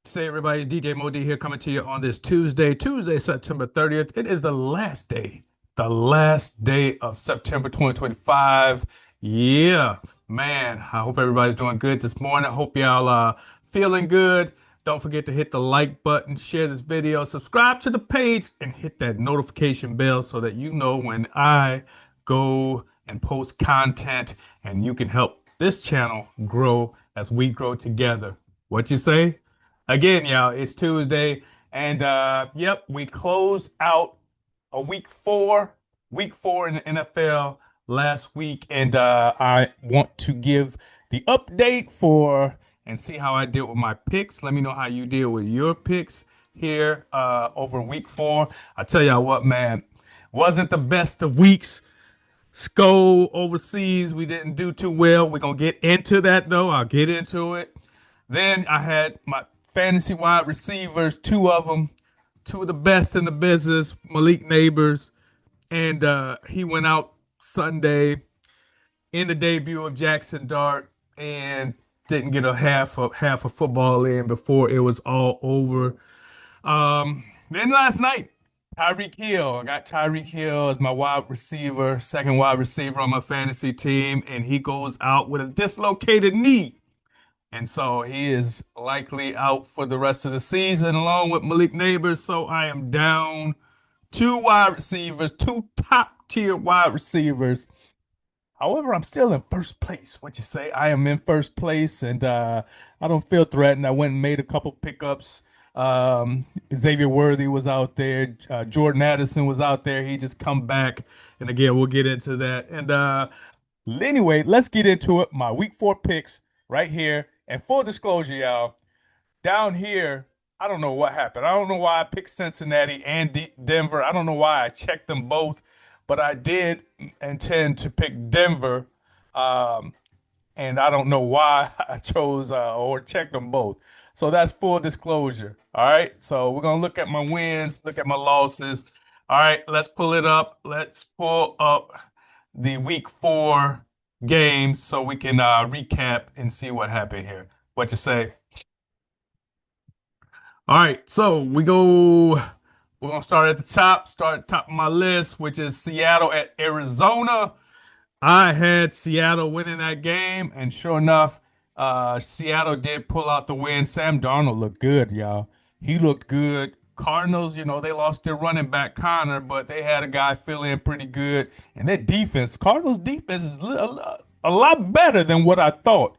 Say everybody, it's DJ Modi here coming to you on this Tuesday, September 30th. It is the last day of September 2025. Yeah, man, I hope everybody's doing good this morning. Hope y'all feeling good. Don't forget to hit the like button, share this video, subscribe to the page, and hit that notification bell so that you know when I go and post content and you can help this channel grow as we grow together. What you say? Again, y'all, it's Tuesday, and yep, we closed out a week four in the NFL last week, and I want to give the update for and see how I did with my picks. Let me know how you did with your picks here over week four. I tell y'all what, man, wasn't the best of weeks. Skull overseas, we didn't do too well. We're gonna get into that though. I'll get into it. Then I had my fantasy wide receivers, two of them, two of the best in the business, Malik Neighbors, and he went out Sunday in the debut of Jackson Dart and didn't get a half a football in before it was all over. Then last night, Tyreek Hill. I got Tyreek Hill as my wide receiver, second wide receiver on my fantasy team, and he goes out with a dislocated knee. And so he is likely out for the rest of the season, along with Malik Neighbors. So I am down two wide receivers, two top tier wide receivers. However, I'm still in first place. What you say? I am in first place, and I don't feel threatened. I went and made a couple pickups. Xavier Worthy was out there. Jordan Addison was out there. He just come back, and again, we'll get into that. And anyway, let's get into it. My week four picks right here. And full disclosure, y'all, down here, I don't know what happened. I don't know why I picked Cincinnati and Denver. I don't know why I checked them both, but I did intend to pick Denver. Um, and I don't know why I chose or checked them both. So that's full disclosure. All right. So we're gonna look at my wins, look at my losses. All right, let's pull it up. Let's pull up the week four games so we can recap and see what happened here. What you say? All right, so we go. We're gonna start at the top. Start at the top of my list, which is Seattle at Arizona. I had Seattle winning that game, and sure enough, Seattle did pull out the win. Sam Darnold looked good, y'all. He looked good. Cardinals, they lost their running back Connor, but they had a guy fill in pretty good. And their defense, Cardinals defense is a lot better than what I thought.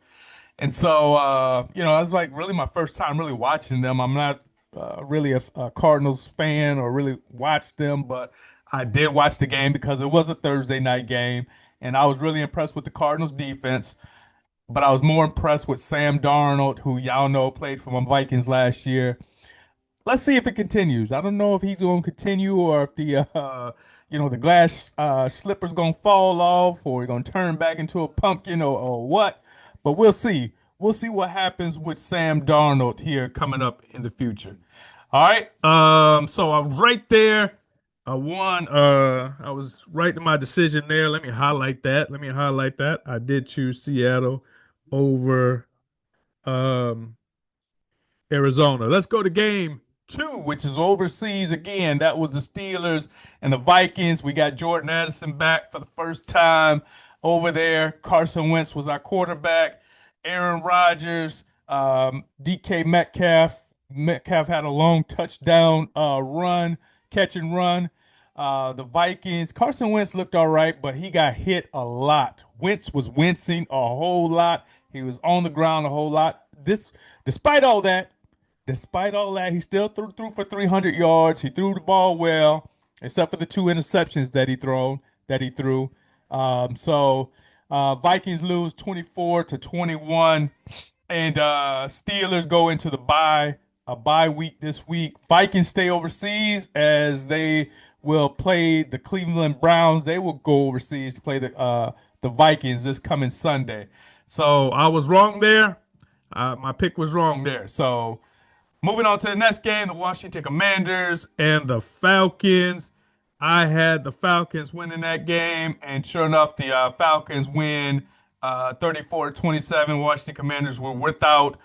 And so, it was like really my first time really watching them. I'm not really a Cardinals fan or really watched them, but I did watch the game because it was a Thursday night game. And I was really impressed with the Cardinals defense, but I was more impressed with Sam Darnold, who y'all know played for my Vikings last year. Let's see if it continues. I don't know if he's going to continue or if the glass slipper's going to fall off or he's going to turn back into a pumpkin or what. But we'll see. We'll see what happens with Sam Darnold here coming up in the future. All right. So I'm right there. I won. I was right in my decision there. Let me highlight that. I did choose Seattle over um Arizona. Let's go to game two, which is overseas again. That was the Steelers and the Vikings. We got Jordan Addison back for the first time over there. Carson Wentz was our quarterback. Aaron Rodgers, DK Metcalf. Metcalf had a long touchdown run, catch and run. The Vikings, Carson Wentz looked all right, but he got hit a lot. Wentz was wincing a whole lot. He was on the ground a whole lot. Despite all that, he still threw for 300 yards. He threw the ball well, except for the two interceptions that he threw. Vikings lose 24-21, and Steelers go into a bye week this week. Vikings stay overseas as they will play the Cleveland Browns. They will go overseas to play the Vikings this coming Sunday. So I was wrong there. My pick was wrong there. So moving on to the next game, the Washington Commanders and the Falcons. I had the Falcons winning that game, and sure enough, the Falcons win 34-27. Washington Commanders were without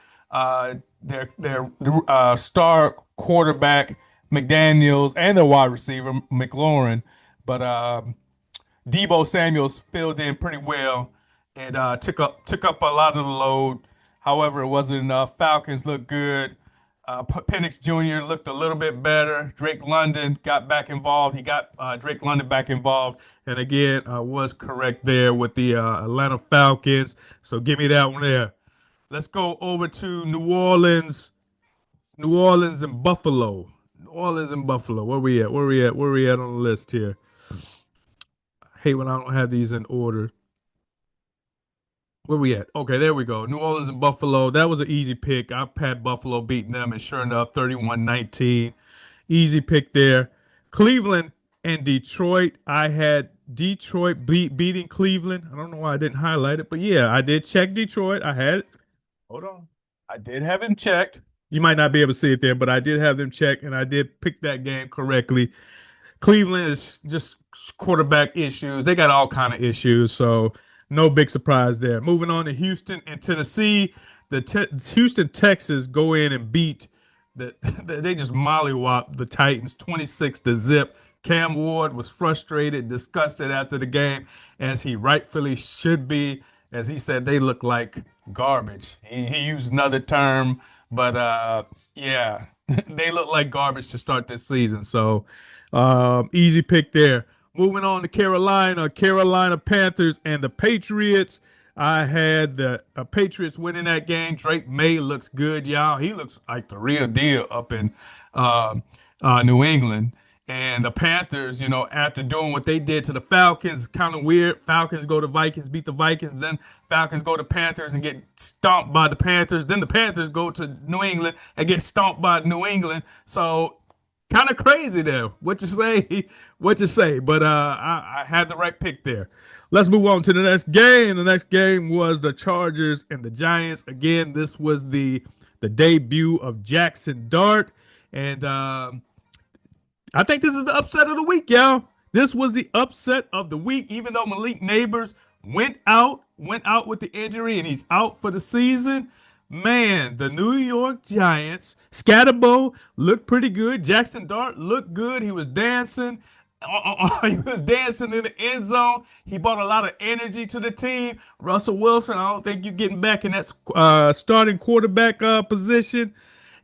their star quarterback McDaniels and their wide receiver McLaurin, but Debo Samuels filled in pretty well and took up a lot of the load. However, it wasn't enough. Falcons looked good. Penix Jr. looked a little bit better. Drake London got back involved. He got Drake London back involved, and again, was correct there with the Atlanta Falcons. So give me that one there. Let's go over to New Orleans. New Orleans and Buffalo. New Orleans and Buffalo. Where we at? Where we at? Where we at on the list here? I hate when I don't have these in order. Where we at? Okay, there we go. New Orleans and Buffalo. That was an easy pick. I had Buffalo beating them, and sure enough, 31-19. Easy pick there. Cleveland and Detroit. I had Detroit beating Cleveland. I don't know why I didn't highlight it, but yeah, I did check Detroit. I had it. Hold on. I did have him checked. You might not be able to see it there, but I did have them checked, and I did pick that game correctly. Cleveland is just quarterback issues. They got all kind of issues, so no big surprise there. Moving on to Houston and Tennessee. Houston Texans go in and beat they just mollywop the Titans 26-0. Cam Ward was frustrated, disgusted after the game, as he rightfully should be. As he said, they look like garbage. He used another term, but yeah, they look like garbage to start this season. So easy pick there. Moving on to Carolina Panthers and the Patriots. I had the Patriots winning that game. Drake May looks good, y'all. He looks like the real deal up in New England. And the Panthers, after doing what they did to the Falcons, kind of weird. Falcons go to Vikings, beat the Vikings. Then Falcons go to Panthers and get stomped by the Panthers. Then the Panthers go to New England and get stomped by New England. So kind of crazy there. What you say? What you say? But I had the right pick there. Let's move on to the next game. The next game was the Chargers and the Giants. Again, this was the debut of Jackson Dart, and I think this is the upset of the week, y'all. This was the upset of the week, even though Malik Neighbors went out with the injury and he's out for the season. Man, the New York Giants, Scatterbo looked pretty good. Jackson Dart looked good. He was dancing. He was dancing in the end zone. He brought a lot of energy to the team. Russell Wilson, I don't think you're getting back in that starting quarterback position.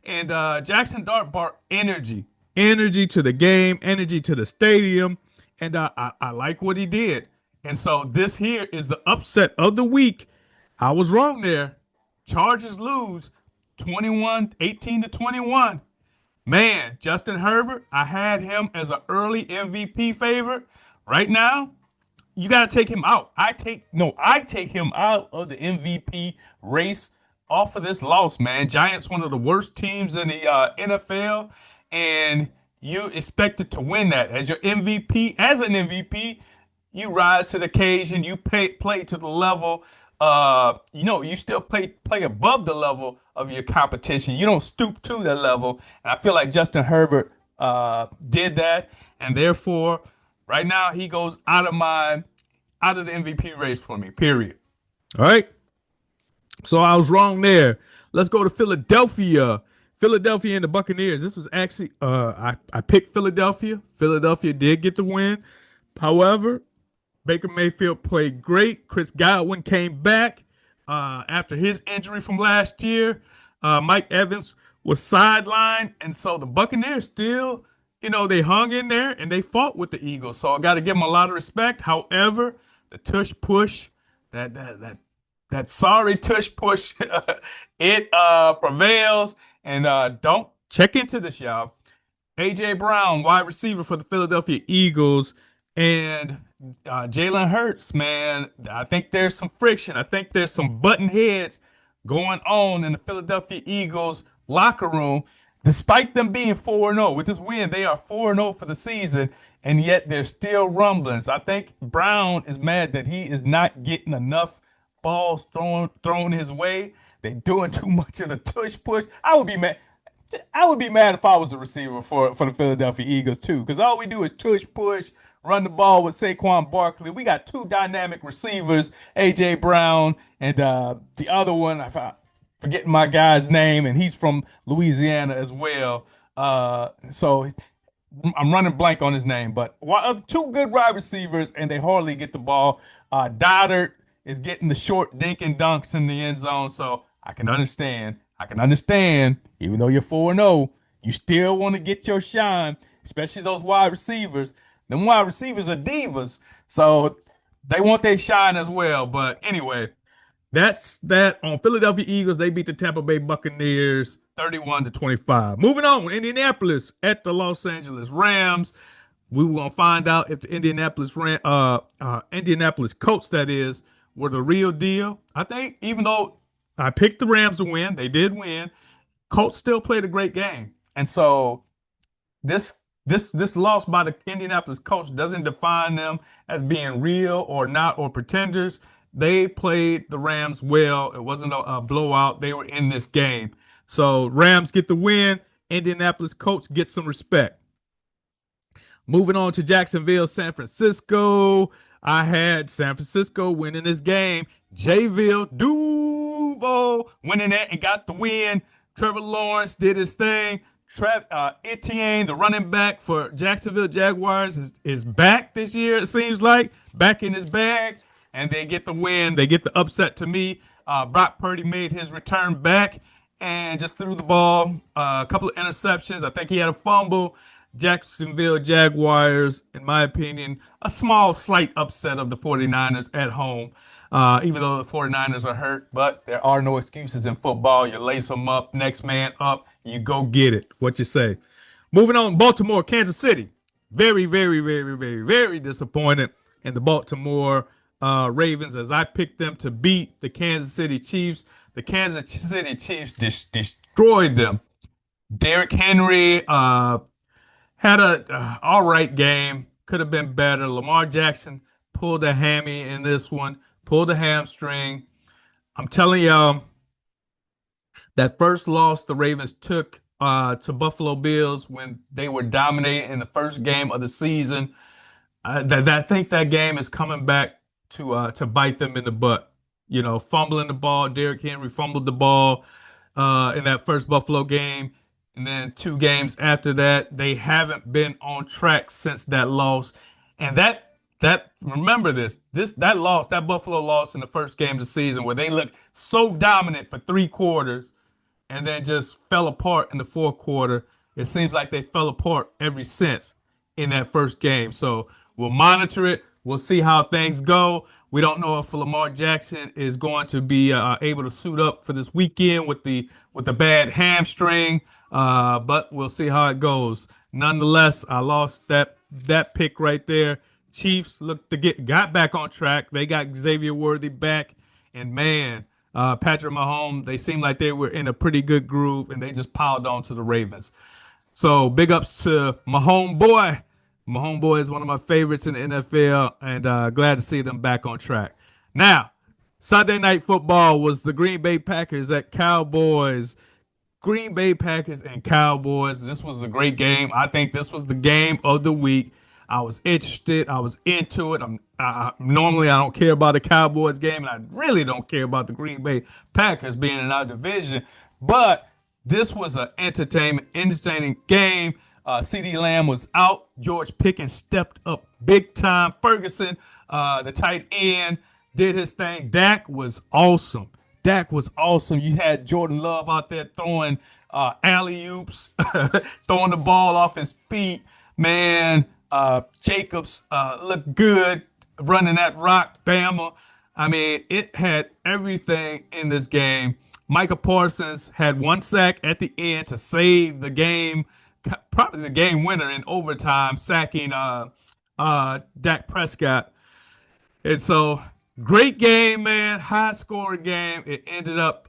And Jackson Dart brought energy to the game, energy to the stadium. And I like what he did. And so this here is the upset of the week. I was wrong there. Chargers lose 18-21. Man, Justin Herbert, I had him as an early MVP favorite. Right now, you got to take him out. I take him out of the MVP race off of this loss, man. Giants, one of the worst teams in the NFL, and you expected to win that as your MVP. As an MVP, you rise to the occasion. You play to the level. You still play above the level of your competition. You don't stoop to that level. And I feel like Justin Herbert did that, and therefore, right now he goes out of the MVP race for me. Period. All right. So I was wrong there. Let's go to Philadelphia. Philadelphia and the Buccaneers. This was actually I picked Philadelphia. Philadelphia did get the win. However, Baker Mayfield played great. Chris Godwin came back after his injury from last year. Mike Evans was sidelined, and so the Buccaneers still, they hung in there and they fought with the Eagles. So I got to give them a lot of respect. However, the tush push, that sorry tush push, it prevails. And don't check into this, y'all. A.J. Brown, wide receiver for the Philadelphia Eagles, and Jalen Hurts, man. I think there's some friction. I think there's some button heads going on in the Philadelphia Eagles locker room. Despite them being 4-0, with this win, they are 4-0 for the season, and yet there's still rumblings. I think Brown is mad that he is not getting enough balls thrown his way. They're doing too much of the tush push. I would be mad. I would be mad if I was a receiver for the Philadelphia Eagles too, because all we do is tush push, run the ball with Saquon Barkley. We got two dynamic receivers, A.J. Brown and the other one. forgetting my guy's name, and he's from Louisiana as well. So I'm running blank on his name, but two good wide receivers, and they hardly get the ball. Goddard is getting the short dink and dunks in the end zone, so I can understand. I can understand, even though you're 4-0, you still want to get your shine, especially those wide receivers. Them wide receivers are divas, so they want their shine as well. But anyway, that's that on Philadelphia Eagles. They beat the Tampa Bay Buccaneers 31-25. Moving on, Indianapolis at the Los Angeles Rams. We were gonna find out if the Indianapolis Colts, that is, were the real deal. I think even though I picked the Rams to win, they did win. Colts still played a great game, and so this this loss by the Indianapolis Colts doesn't define them as being real or not or pretenders. They played the Rams well. It wasn't a blowout. They were in this game. So Rams get the win. Indianapolis Colts get some respect. Moving on to Jacksonville, San Francisco. I had San Francisco winning this game. Jayville Duval winning it and got the win. Trevor Lawrence did his thing. Etienne, the running back for Jacksonville Jaguars, is back this year, it seems like, back in his bag, and they get the win. They get the upset to me. Brock Purdy made his return back and just threw the ball, a couple of interceptions. I think he had a fumble. Jacksonville Jaguars, in my opinion, a small, slight upset of the 49ers at home, even though the 49ers are hurt. But there are no excuses in football. You lace them up, next man up, you go get it. What you say? Moving on, Baltimore, Kansas City. Very, very, very, very, very disappointed in the Baltimore Ravens as I picked them to beat the Kansas City Chiefs. The Kansas City Chiefs destroyed them. Derrick Henry, had a all right game. Could have been better. Lamar Jackson pulled a hammy in this one, pulled a hamstring. I'm telling y'all, that first loss the Ravens took to Buffalo Bills when they were dominating in the first game of the season. I think that game is coming back to bite them in the butt. You know, fumbling the ball. Derrick Henry fumbled the ball in that first Buffalo game. And then 2 games after that, they haven't been on track since that loss. And that remember that loss, that Buffalo loss in the first game of the season where they looked so dominant for 3 quarters and then just fell apart in the fourth quarter. It seems like they fell apart ever since in that first game. So we'll monitor it. We'll see how things go. We don't know if Lamar Jackson is going to be able to suit up for this weekend with the bad hamstring, but we'll see how it goes. Nonetheless, I lost that pick right there. Chiefs got back on track. They got Xavier Worthy back, and man, Patrick Mahomes. They seemed like they were in a pretty good groove, and they just piled on to the Ravens. So big ups to Mahomes boy. Mahomes boy is one of my favorites in the NFL, and glad to see them back on track. Now, Sunday Night Football was the Green Bay Packers at Cowboys. Green Bay Packers and Cowboys. This was a great game. I think this was the game of the week. I was interested. I was into it. Normally I don't care about the Cowboys game, and I really don't care about the Green Bay Packers being in our division. But this was an entertaining game. CeeDee Lamb was out. George Pickens stepped up big time. Ferguson, the tight end, did his thing. Dak was awesome. You had Jordan Love out there throwing alley-oops, throwing the ball off his feet. Man, Jacobs looked good running that rock, Bama. I mean, it had everything in this game. Micah Parsons had 1 sack at the end to save the game, probably the game winner in overtime, sacking Dak Prescott. And so, great game, man. High scoring game. It ended up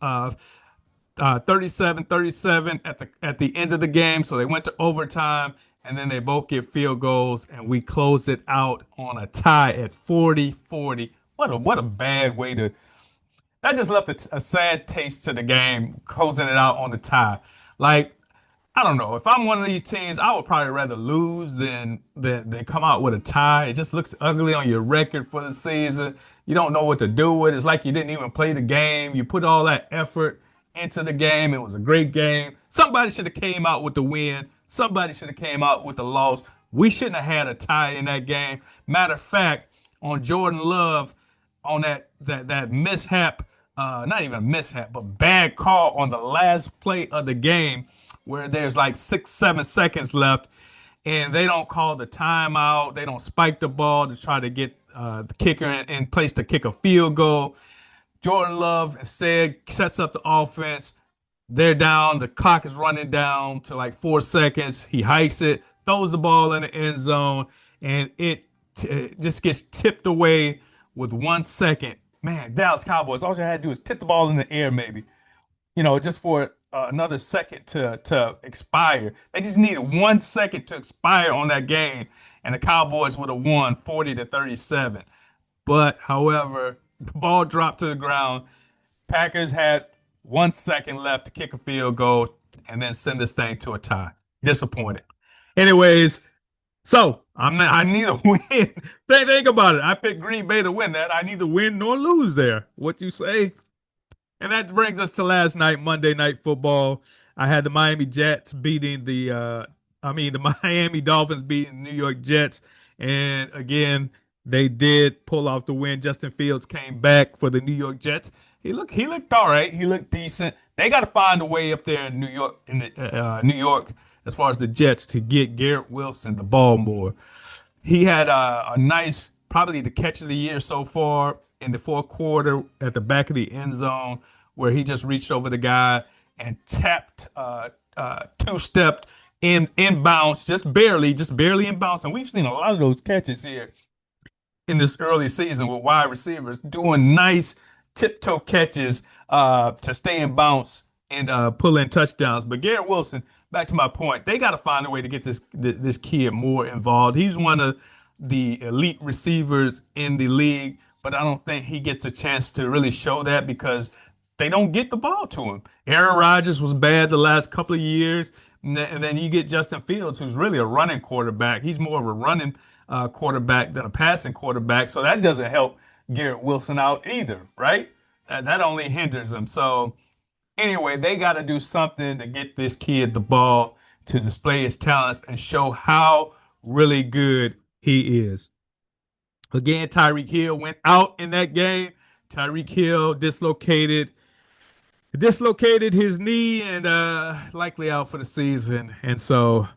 37-37 at the end of the game. So they went to overtime, and then they both get field goals, and we closed it out on a tie at 40-40. What a bad way to. That just left a sad taste to the game, closing it out on the tie. Like, I don't know. If I'm one of these teams, I would probably rather lose than come out with a tie. It just looks ugly on your record for the season. You don't know what to do with it. It's like you didn't even play the game. You put all that effort into the game. It was a great game. Somebody should have came out with the win. Somebody should have came out with the loss. We shouldn't have had a tie in that game. Matter of fact, on Jordan Love, on that mishap, not even a mishap, but bad call on the last play of the game, where there's like 6, 7 seconds left, and they don't call the timeout. They don't spike the ball to try to get the kicker in place to kick a field goal. Jordan Love instead sets up the offense. They're down. The clock is running down to like 4 seconds. He hikes it, throws the ball in the end zone, and it just gets tipped away with 1 second. Man, Dallas Cowboys, all you had to do is tip the ball in the air, maybe, just for another second to expire. They just needed 1 second to expire on that game, and the Cowboys would have won 40-37. But, however, the ball dropped to the ground. Packers had 1 second left to kick a field goal and then send this thing to a tie. Disappointed. Anyways, so I need a win. Think about it. I picked Green Bay to win that. I need to win nor lose there. What you say? And that brings us to last night, Monday Night Football. I had the Miami Jets beating the Miami Dolphins beating the New York Jets. And again, they did pull off the win. Justin Fields came back for the New York Jets. He looked all right. He looked decent. They got to find a way up there in New York, as far as the Jets, to get Garrett Wilson the ball more. He had a nice, probably the catch of the year so far in the fourth quarter at the back of the end zone, where he just reached over the guy and tapped, two-stepped in bounce, just barely in bounce. And we've seen a lot of those catches here in this early season with wide receivers doing nice tiptoe catches to stay in bounce and pull in touchdowns. But Garrett Wilson, back to my point, they got to find a way to get this kid more involved. He's one of the elite receivers in the league, but I don't think he gets a chance to really show that because they don't get the ball to him. Aaron Rodgers was bad the last couple of years, and then you get Justin Fields, who's really a running quarterback. He's more of a running quarterback than a passing quarterback, so that doesn't help Garrett Wilson out either, right? That only hinders him. So anyway, they got to do something to get this kid the ball to display his talents and show how really good he is. Again, Tyreek Hill went out in that game. Tyreek Hill dislocated his knee and likely out for the season. And so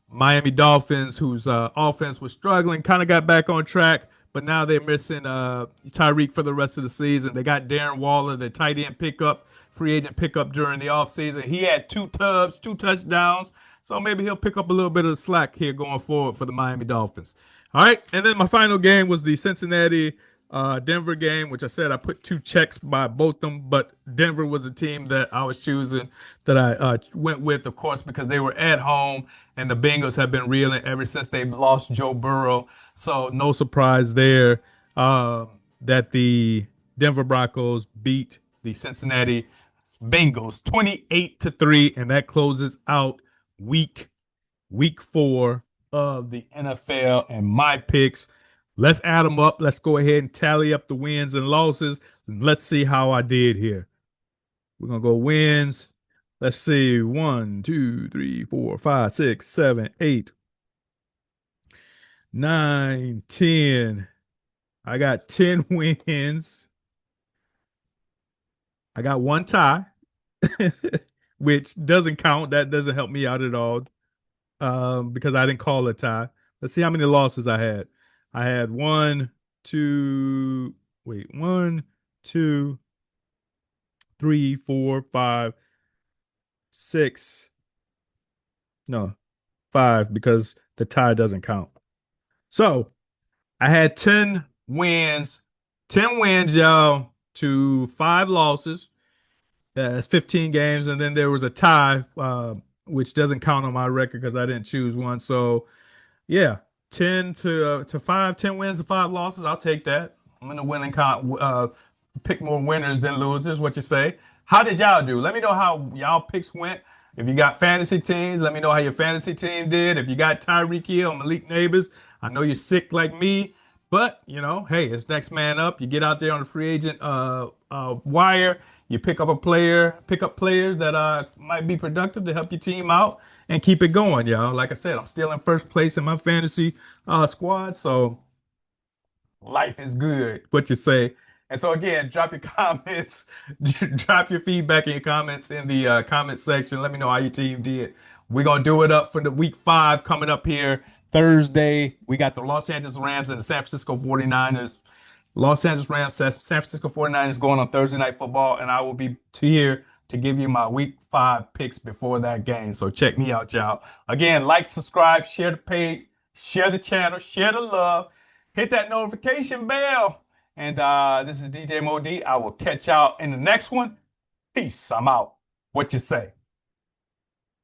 Miami Dolphins, whose offense was struggling, kind of got back on track, but now they're missing Tyreek for the rest of the season. They got Darren Waller, the tight end pickup, free agent pickup during the offseason. He had 2 touchdowns, so maybe he'll pick up a little bit of the slack here going forward for the Miami Dolphins. All right, and then my final game was the Cincinnati Denver game, which I said I put 2 checks by both them, but Denver was the team that I was choosing, that I went with, of course, because they were at home and the Bengals have been reeling ever since they lost Joe Burrow. So no surprise there that the Denver Broncos beat the Cincinnati Bengals 28-3, and that closes out week 4 of the NFL and my picks. Let's add them up. Let's go ahead and tally up the wins and losses. Let's see how I did here. We're going to go wins. Let's see. 1, 2, 3, 4, 5, 6, 7, 8, 9, 10. I got 10 wins. I got 1 tie, which doesn't count. That doesn't help me out at all because I didn't call a tie. Let's see how many losses I had. I had 1, 2, 3, 4, 5, 6. No, 5 because the tie doesn't count. So I had 10 wins, y'all, to 5 losses. That's 15 games. And then there was a tie, which doesn't count on my record because I didn't choose one. So yeah, 10 to 5, 10 wins to 5 losses. I'll take that. I'm in the winning pick more winners than losers. What you say? How did y'all do? Let me know how y'all picks went. If you got fantasy teams, let me know how your fantasy team did. If you got Tyreek Hill, Malik Neighbors, I know you're sick like me, But hey, it's next man up. You get out there on the free agent wire. You pick up players that might be productive to help your team out and keep it going, y'all. Like I said, I'm still in first place in my fantasy squad, so life is good. What you say? And so again, drop your comments, drop your feedback and your comments in the comment section. Let me know how your team did. We're gonna do it up for the week 5 coming up here Thursday. We got the Los Angeles Rams and the San Francisco 49ers. Los Angeles Rams, San Francisco 49ers going on Thursday Night Football, and I will be here to give you my week 5 picks before that game. So check me out, y'all. Again, like, subscribe, share the page, share the channel, share the love, hit that notification bell. And this is DJ Mo D. I will catch y'all in the next one. Peace. I'm out. What you say?